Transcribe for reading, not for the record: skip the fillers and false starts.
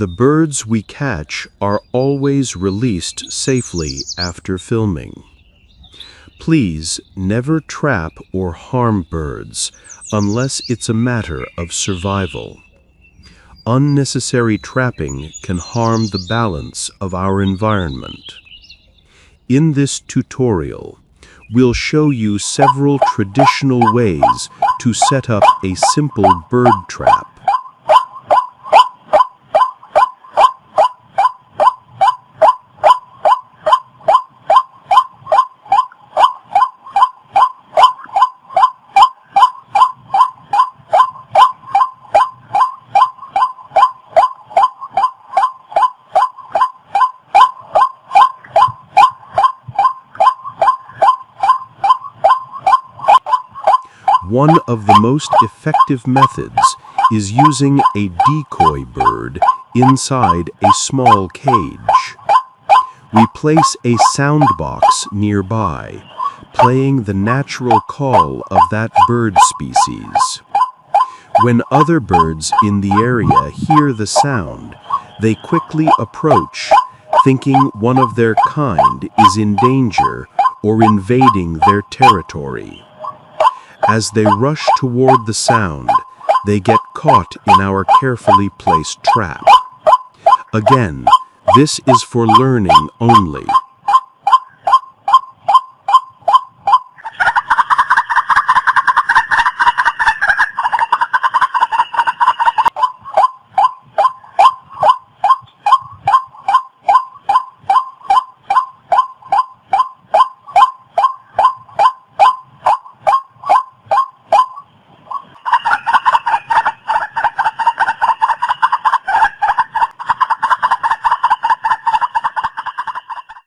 The birds we catch are always released safely after filming. Please never trap or harm birds unless it's a matter of survival. Unnecessary trapping can harm the balance of our environment. In this tutorial, we'll show you several traditional ways to set up a simple bird trap. One of the most effective methods is using a decoy bird inside a small cage. We place a sound box nearby, playing the natural call of that bird species. When other birds in the area hear the sound, they quickly approach, thinking one of their kind is in danger or invading their territory. As they rush toward the sound, they get caught in our carefully placed trap. Again, this is for learning only.